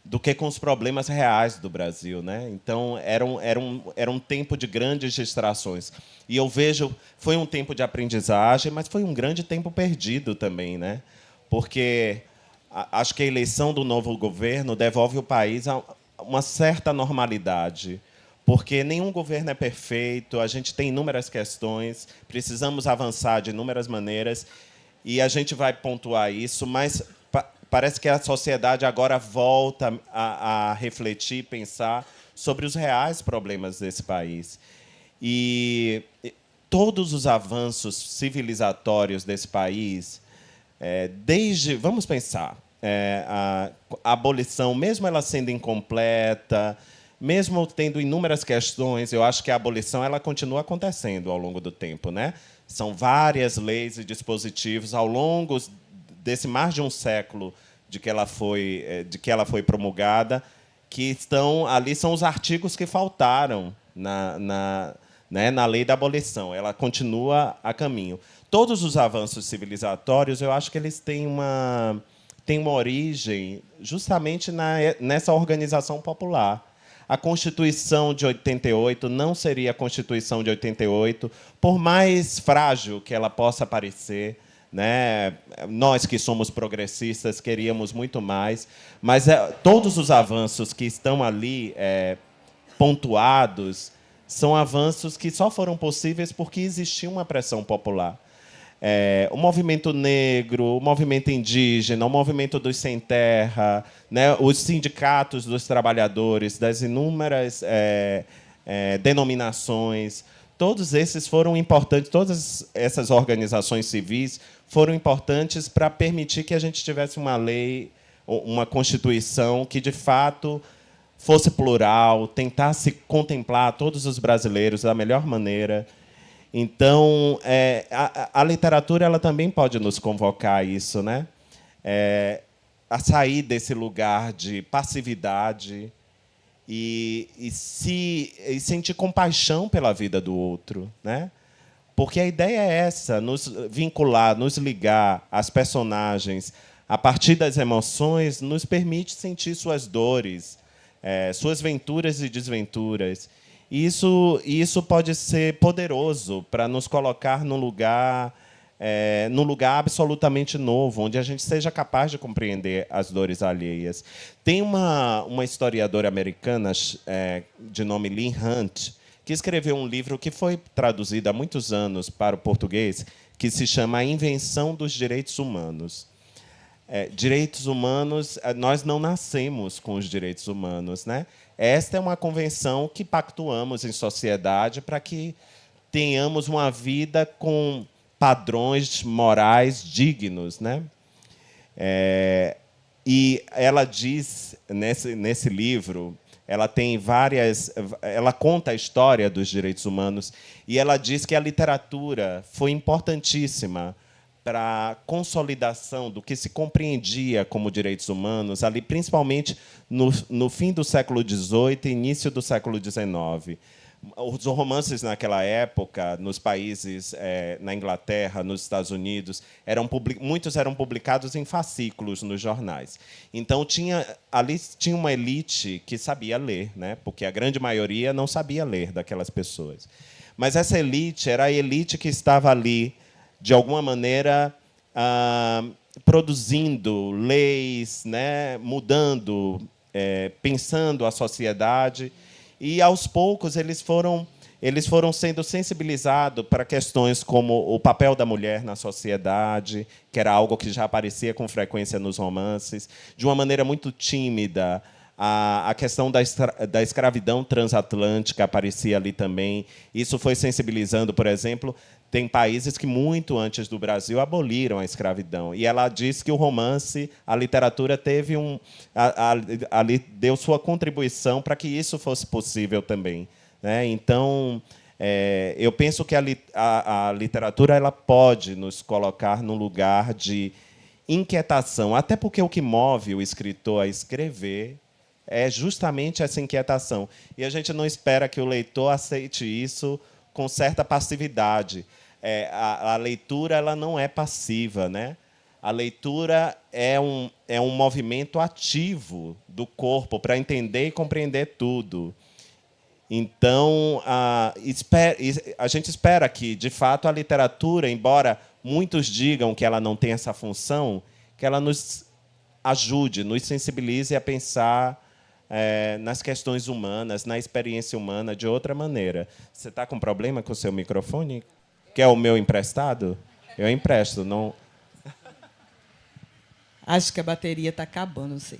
do que com os problemas reais do Brasil, né? Então, era um tempo de grandes distrações. E eu vejo, foi um tempo de aprendizagem, mas foi um grande tempo perdido também, né? Porque acho que a eleição do novo governo devolve o país a uma certa normalidade, porque nenhum governo é perfeito, a gente tem inúmeras questões, precisamos avançar de inúmeras maneiras, e a gente vai pontuar isso, mas parece que a sociedade agora volta a refletir, pensar sobre os reais problemas desse país. E todos os avanços civilizatórios desse país, vamos pensar, a abolição, mesmo ela sendo incompleta, mesmo tendo inúmeras questões, eu acho que a abolição ela continua acontecendo ao longo do tempo, né? São várias leis e dispositivos ao longo desse mais de um século de que ela foi promulgada, que estão ali, são os artigos que faltaram na lei da abolição. Ela continua a caminho. Todos os avanços civilizatórios, eu acho que eles têm uma origem justamente nessa organização popular. A Constituição de 88 não seria a Constituição de 88, por mais frágil que ela possa parecer, né? Nós que somos progressistas queríamos muito mais, mas todos os avanços que estão ali pontuados são avanços que só foram possíveis porque existia uma pressão popular. O movimento negro, o movimento indígena, o movimento dos sem terra, né, os sindicatos dos trabalhadores, das inúmeras denominações, todos esses foram importantes, todas essas organizações civis foram importantes para permitir que a gente tivesse uma lei, uma Constituição que, de fato, fosse plural, tentasse contemplar todos os brasileiros da melhor maneira. Então, a literatura ela também pode nos convocar a isso, né? A sair desse lugar de passividade e sentir compaixão pela vida do outro, né? Porque a ideia é essa, nos vincular, nos ligar às personagens a partir das emoções, nos permite sentir suas dores, suas venturas e desventuras. E isso pode ser poderoso para nos colocar num lugar absolutamente novo, onde a gente seja capaz de compreender as dores alheias. Tem uma historiadora americana de nome Leigh Hunt, que escreveu um livro que foi traduzido há muitos anos para o português, que se chama A Invenção dos Direitos Humanos. Direitos humanos, nós não nascemos com os direitos humanos, né? Esta é uma convenção que pactuamos em sociedade para que tenhamos uma vida com padrões morais dignos, né? E ela diz nesse livro, ela conta a história dos direitos humanos e ela diz que a literatura foi importantíssima para a consolidação do que se compreendia como direitos humanos, ali, principalmente no fim do século XVIII e início do século XIX. Os romances, naquela época, nos países, na Inglaterra, nos Estados Unidos, muitos eram publicados em fascículos nos jornais. Então, ali tinha uma elite que sabia ler, né? Porque a grande maioria não sabia ler daquelas pessoas. Mas essa elite era a elite que estava ali, de alguma maneira, produzindo leis, né, mudando, pensando a sociedade. E, aos poucos, eles foram eles foram sendo sensibilizados para questões como o papel da mulher na sociedade, que era algo que já aparecia com frequência nos romances, de uma maneira muito tímida. A questão da escravidão transatlântica aparecia ali também. Isso foi sensibilizando, por exemplo, tem países que, muito antes do Brasil, aboliram a escravidão. E ela diz que o romance, a literatura, teve deu sua contribuição para que isso fosse possível também. Né? Então, eu penso que a literatura ela pode nos colocar num lugar de inquietação, até porque o que move o escritor a escrever é justamente essa inquietação. E a gente não espera que o leitor aceite isso com certa passividade. A leitura ela não é passiva, né? A leitura é um movimento ativo do corpo para entender e compreender tudo. Então, a gente espera que, de fato, a literatura, embora muitos digam que ela não tem essa função, que ela nos ajude, nos sensibilize a pensar nas questões humanas, na experiência humana, de outra maneira. Você está com problema com o seu microfone? Quer o meu emprestado? Eu empresto. Não... Acho que a bateria está acabando, não sei.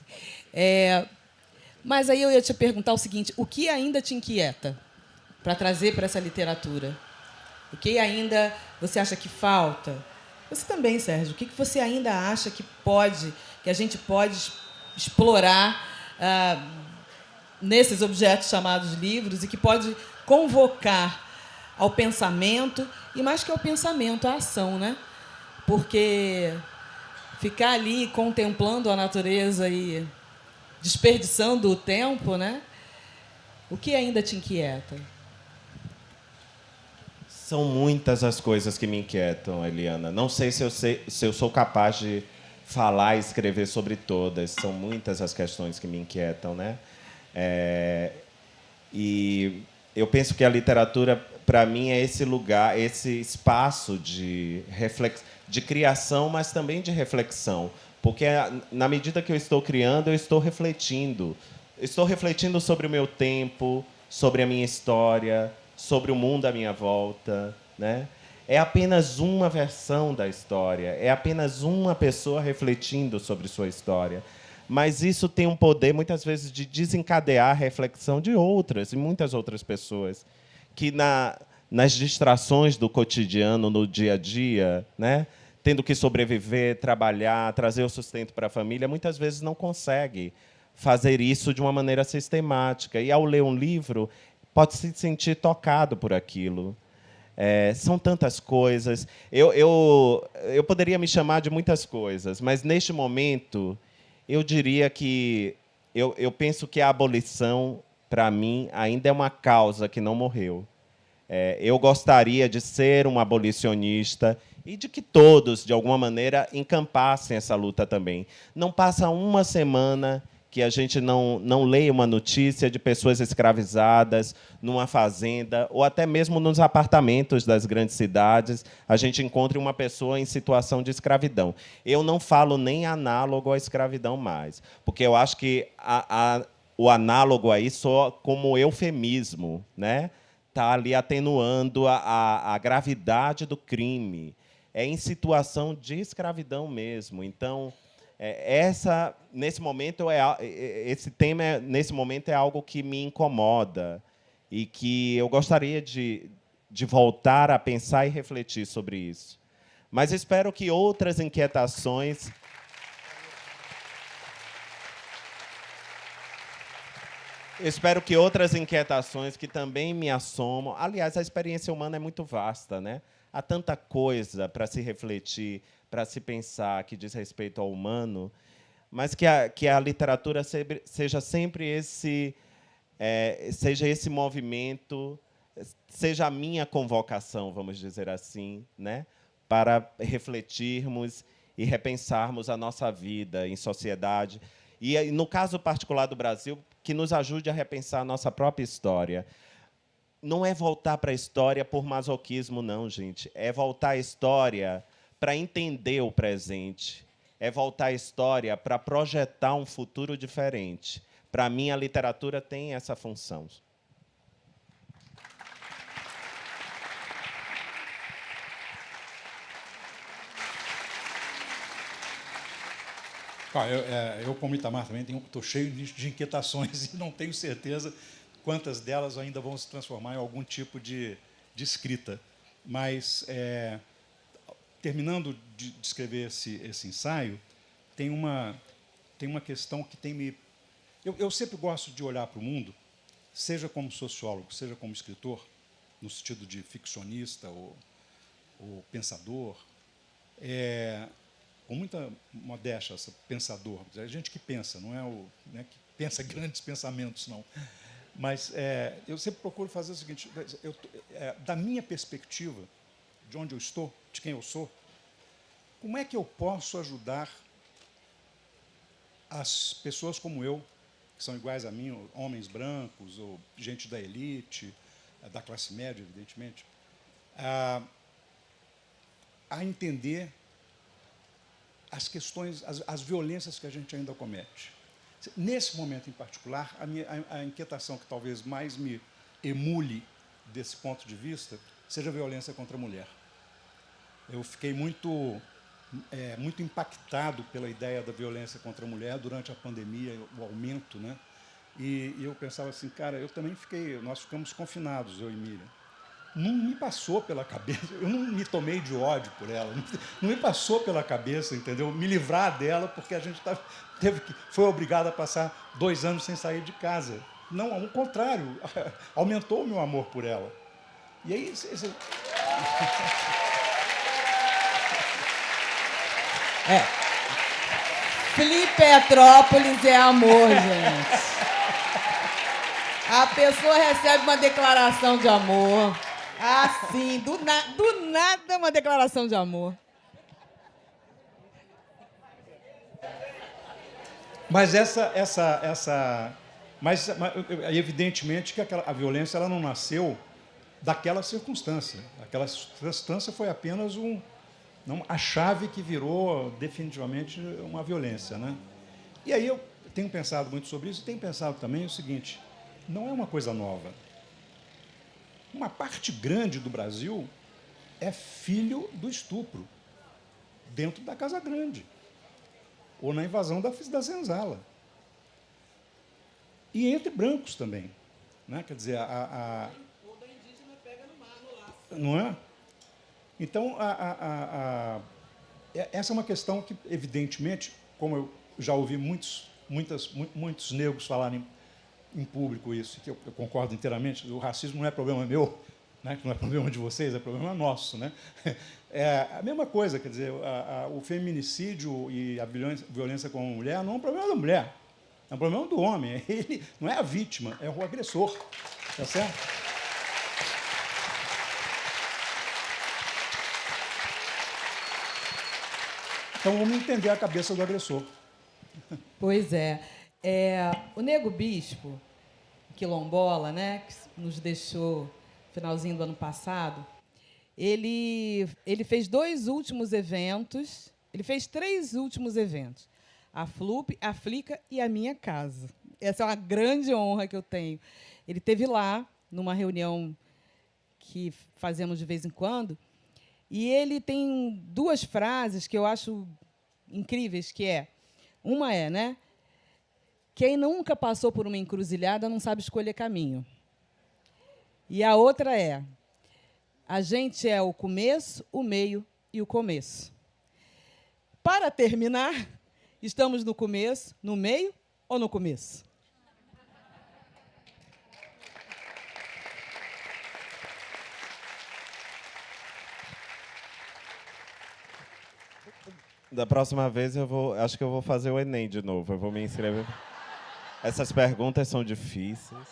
Mas aí eu ia te perguntar o seguinte: o que ainda te inquieta para trazer para essa literatura? O que ainda você acha que falta? Você também, Sérgio. O que você ainda acha que a gente pode explorar nesses objetos chamados livros e que pode convocar ao pensamento, e mais que ao pensamento, à ação, né? Porque ficar ali contemplando a natureza e desperdiçando o tempo, né? O que ainda te inquieta? São muitas as coisas que me inquietam, Eliana. Não sei se eu sou capaz de falar e escrever sobre todas. São muitas as questões que me inquietam, né? E eu penso que a literatura, para mim, é esse lugar, esse espaço de criação, mas também de reflexão. Porque, na medida que eu estou criando, eu estou refletindo. Estou refletindo sobre o meu tempo, sobre a minha história, sobre o mundo à minha volta, né? É apenas uma versão da história, é apenas uma pessoa refletindo sobre sua história. Mas isso tem um poder, muitas vezes, de desencadear a reflexão de outras, e muitas outras pessoas, que, nas distrações do cotidiano, no dia a dia, né? Tendo que sobreviver, trabalhar, trazer o sustento para a família, muitas vezes não consegue fazer isso de uma maneira sistemática. E, ao ler um livro, pode se sentir tocado por aquilo. São tantas coisas. Eu poderia me chamar de muitas coisas, mas, neste momento, eu diria que eu penso que a abolição, para mim, ainda é uma causa que não morreu. Eu gostaria de ser um abolicionista e de que todos, de alguma maneira, encampassem essa luta também. Não passa uma semana que a gente não leia uma notícia de pessoas escravizadas numa fazenda, ou até mesmo nos apartamentos das grandes cidades, a gente encontre uma pessoa em situação de escravidão. Eu não falo nem análogo à escravidão mais, porque eu acho que o análogo aí só como eufemismo, né? Está ali atenuando a gravidade do crime. É em situação de escravidão mesmo. Então, nesse momento, esse tema, nesse momento, é algo que me incomoda e que eu gostaria de voltar a pensar e refletir sobre isso. Mas espero que outras inquietações... Espero que outras inquietações que também me assomam... Aliás, a experiência humana é muito vasta, né? Há tanta coisa para se refletir, para se pensar, que diz respeito ao humano, mas que a literatura seja sempre esse movimento, seja a minha convocação, vamos dizer assim, né? Para refletirmos e repensarmos a nossa vida em sociedade. E, no caso particular do Brasil, que nos ajude a repensar a nossa própria história. Não é voltar para a história por masoquismo, não, gente. É voltar à história para entender o presente. É voltar à história para projetar um futuro diferente. Para mim, a literatura tem essa função. Eu, como Itamar, também estou cheio de inquietações e não tenho certeza quantas delas ainda vão se transformar em algum tipo de escrita. Mas, terminando de escrever esse ensaio, tem uma questão que tem me... Eu sempre gosto de olhar para o mundo, seja como sociólogo, seja como escritor, no sentido de ficcionista ou pensador, com muita modéstia, pensador. É gente que pensa, não é que pensa grandes pensamentos, não. Mas eu sempre procuro fazer o seguinte, da minha perspectiva, de onde eu estou, de quem eu sou, como é que eu posso ajudar as pessoas como eu, que são iguais a mim, homens brancos, ou gente da elite, da classe média, evidentemente, a entender as questões, as violências que a gente ainda comete. Nesse momento em particular, a inquietação que talvez mais me emule desse ponto de vista seja a violência contra a mulher. Eu fiquei muito impactado pela ideia da violência contra a mulher durante a pandemia, o aumento, né? E eu pensava assim, cara, nós ficamos confinados, eu e Miriam. Não me passou pela cabeça, eu não me tomei de ódio por ela, não me passou pela cabeça, entendeu? Me livrar dela, porque a gente foi obrigado a passar 2 anos sem sair de casa. Não, ao contrário, aumentou o meu amor por ela. E aí... Flipetrópolis é amor, gente. A pessoa recebe uma declaração de amor. Assim, do nada uma declaração de amor. Mas mas evidentemente que a violência ela não nasceu daquela circunstância. Aquela circunstância foi apenas a chave que virou definitivamente uma violência, né? E aí eu tenho pensado muito sobre isso e tenho pensado também o seguinte, não é uma coisa nova. Uma parte grande do Brasil é filho do estupro, dentro da Casa Grande, ou na invasão da senzala. E entre brancos também. Né? Quer dizer, Ou da indígena pega no mar, no laço. Não é? Então, essa é uma questão que, evidentemente, como eu já ouvi muitos negros falarem em público isso, que eu concordo inteiramente, o racismo não é problema meu, né, não é problema de vocês, é problema nosso. Né? É a mesma coisa, quer dizer, o feminicídio e a violência com a mulher não é um problema da mulher, é um problema do homem. Ele não é a vítima, é o agressor. Tá certo? Então, vamos entender a cabeça do agressor. Pois é. O Nego Bispo, quilombola, né, que nos deixou no finalzinho do ano passado, ele fez 2 últimos eventos, ele fez 3 últimos eventos, a FLUP, a Flica e a minha casa. Essa é uma grande honra que eu tenho. Ele esteve lá, numa reunião que fazemos de vez em quando, e ele tem 2 frases que eu acho incríveis, uma né? Quem nunca passou por uma encruzilhada não sabe escolher caminho. E a outra a gente é o começo, o meio e o começo. Para terminar, estamos no começo, no meio ou no começo? Da próxima vez acho que eu vou fazer o Enem de novo, eu vou me inscrever. Essas perguntas são difíceis.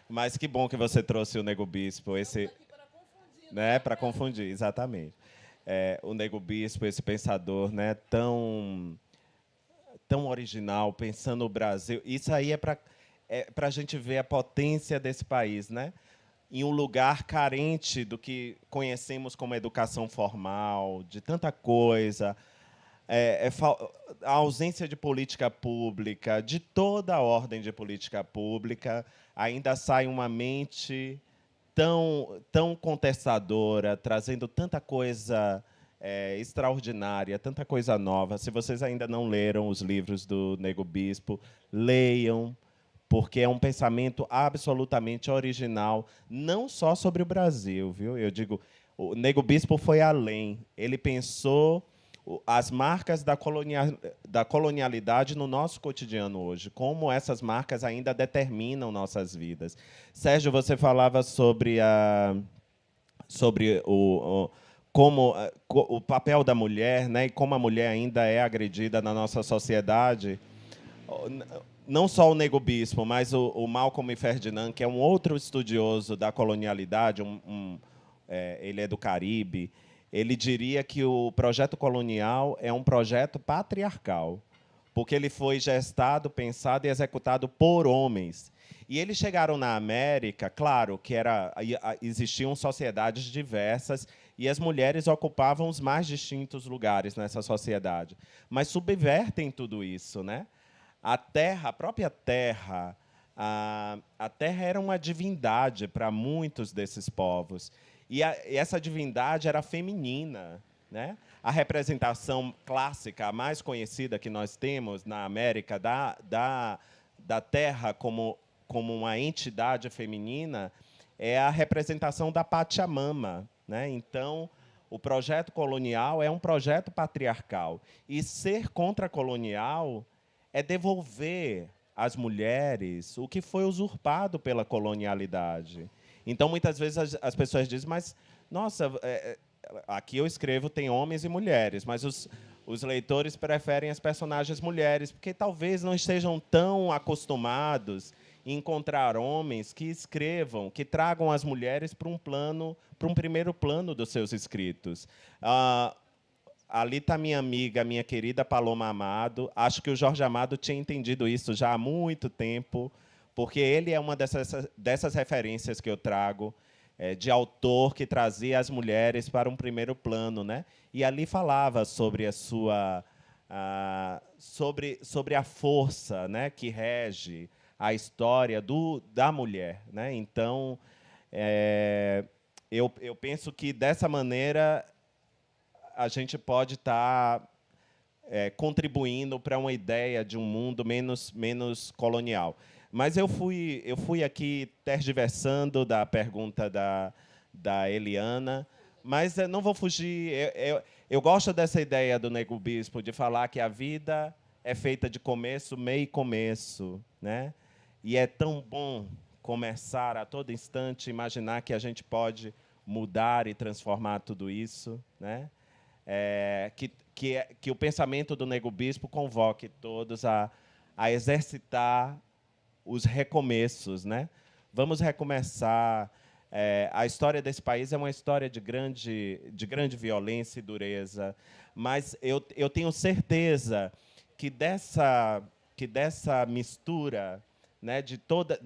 Mas que bom que você trouxe o Nego Bispo, né, para confundir, exatamente. O Nego Bispo, esse pensador, né, tão original, pensando no Brasil. Isso aí é para a gente ver a potência desse país, né? Em um lugar carente do que conhecemos como educação formal, de tanta coisa, a ausência de política pública, de toda a ordem de política pública, ainda sai uma mente tão contestadora, trazendo tanta coisa extraordinária, tanta coisa nova. Se vocês ainda não leram os livros do Nego Bispo, leiam, porque é um pensamento absolutamente original, não só sobre o Brasil, viu? Eu digo, o Nego Bispo foi além. Ele pensou as marcas da colonialidade no nosso cotidiano hoje, como essas marcas ainda determinam nossas vidas. Sérgio, você falava sobre como o papel da mulher, né, e como a mulher ainda é agredida na nossa sociedade. Não só o Nego Bispo, mas o Malcolm e Ferdinand, que é um outro estudioso da colonialidade, ele é do Caribe, ele diria que o projeto colonial é um projeto patriarcal, porque ele foi gestado, pensado e executado por homens. E eles chegaram na América, claro, que existiam sociedades diversas e as mulheres ocupavam os mais distintos lugares nessa sociedade, mas subvertem tudo isso, né? A terra, a própria terra, a terra era uma divindade para muitos desses povos. E essa divindade era feminina, né? A representação clássica, a mais conhecida que nós temos na América da terra como uma entidade feminina é a representação da Pachamama, né? Então, o projeto colonial é um projeto patriarcal. E ser contracolonial é devolver às mulheres o que foi usurpado pela colonialidade. Então, muitas vezes, as pessoas dizem, mas, nossa, aqui eu escrevo, tem homens e mulheres, mas os leitores preferem as personagens mulheres, porque talvez não estejam tão acostumados em encontrar homens que escrevam, que tragam as mulheres para um primeiro plano dos seus escritos. Ali está minha amiga, minha querida Paloma Amado. Acho que o Jorge Amado tinha entendido isso já há muito tempo, porque ele é uma dessas referências que eu trago, de autor que trazia as mulheres para um primeiro plano, né? E ali falava sobre sobre a força, né, que rege a história da mulher, né? Então, eu penso que dessa maneira a gente pode estar contribuindo para uma ideia de um mundo menos colonial. Mas eu fui aqui tergiversando da pergunta da Eliana, mas não vou fugir. Eu gosto dessa ideia do Nego Bispo de falar que a vida é feita de começo, meio e começo, né? E é tão bom começar a todo instante, imaginar que a gente pode mudar e transformar tudo isso, né? Que o pensamento do Nego Bispo convoque todos a exercitar os recomeços, né? Vamos recomeçar. A história desse país é uma história de grande violência e dureza, mas eu tenho certeza que dessa mistura, né, de toda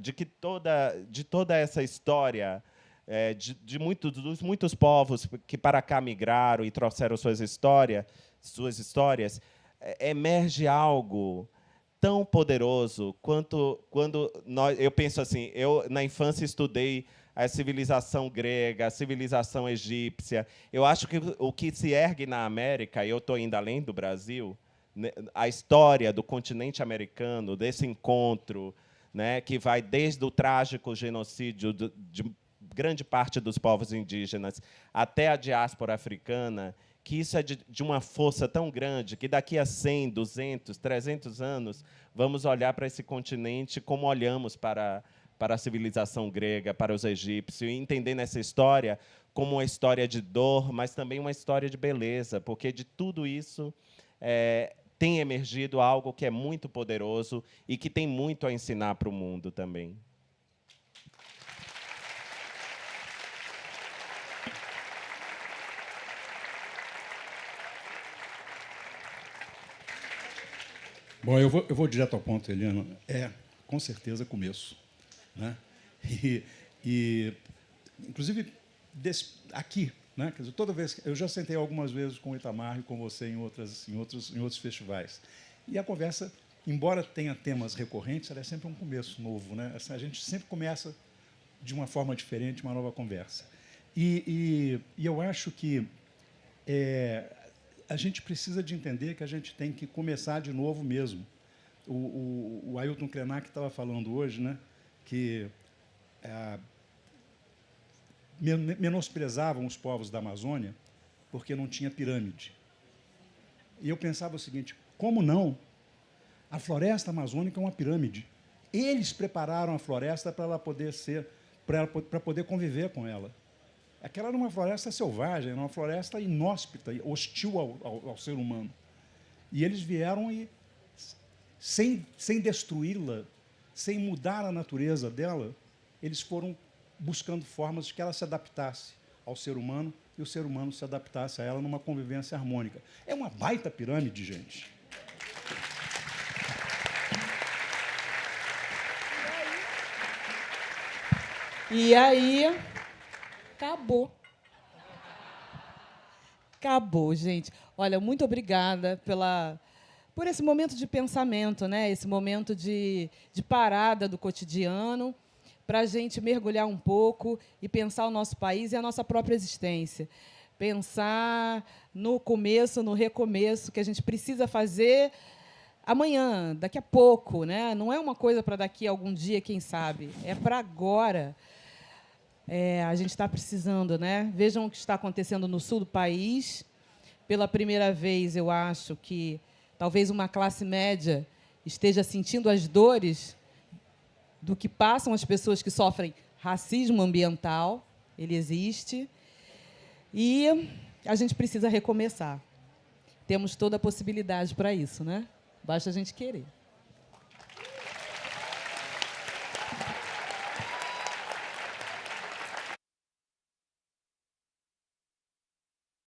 essa história, dos muitos povos que para cá migraram e trouxeram suas histórias, emerge algo tão poderoso quanto quando eu penso assim, eu na infância estudei a civilização grega, a civilização egípcia. Eu acho que o que se ergue na América, e eu estou indo além do Brasil, né, a história do continente americano, desse encontro, né, que vai desde o trágico genocídio de grande parte dos povos indígenas até a diáspora africana, que isso é de uma força tão grande que daqui a 100, 200, 300 anos vamos olhar para esse continente como olhamos para a civilização grega, para os egípcios, e entender nessa história como uma história de dor, mas também uma história de beleza, porque de tudo isso tem emergido algo que é muito poderoso e que tem muito a ensinar para o mundo também. Bom, eu vou direto ao ponto, Eliana. Com certeza, começo, né? Inclusive, aqui, né? Quer dizer, toda vez eu já sentei algumas vezes com o Itamar e com você em outros festivais. E a conversa, embora tenha temas recorrentes, ela é sempre um começo novo, né? Assim, a gente sempre começa de uma forma diferente, uma nova conversa. E eu acho que a gente precisa de entender que a gente tem que começar de novo mesmo. O Ailton Krenak estava falando hoje, né, que menosprezavam os povos da Amazônia porque não tinha pirâmide. E eu pensava o seguinte, como não? A floresta amazônica é uma pirâmide. Eles prepararam a floresta para ela poder para poder conviver com ela. Aquela era uma floresta selvagem, era uma floresta inóspita, hostil ao ser humano. E eles vieram e, sem destruí-la, sem mudar a natureza dela, eles foram buscando formas de que ela se adaptasse ao ser humano e o ser humano se adaptasse a ela numa convivência harmônica. É uma baita pirâmide, gente. E aí, acabou. Acabou, gente. Olha, muito obrigada por esse momento de pensamento, né? Esse momento de parada do cotidiano, para a gente mergulhar um pouco e pensar o nosso país e a nossa própria existência. Pensar no começo, no recomeço, que a gente precisa fazer amanhã, daqui a pouco, né? Não é uma coisa para daqui a algum dia, quem sabe. É para agora. A gente está precisando, né? Vejam o que está acontecendo no sul do país. Pela primeira vez, eu acho que talvez uma classe média esteja sentindo as dores do que passam as pessoas que sofrem racismo ambiental. Ele existe. E a gente precisa recomeçar. Temos toda a possibilidade para isso, né? Basta a gente querer.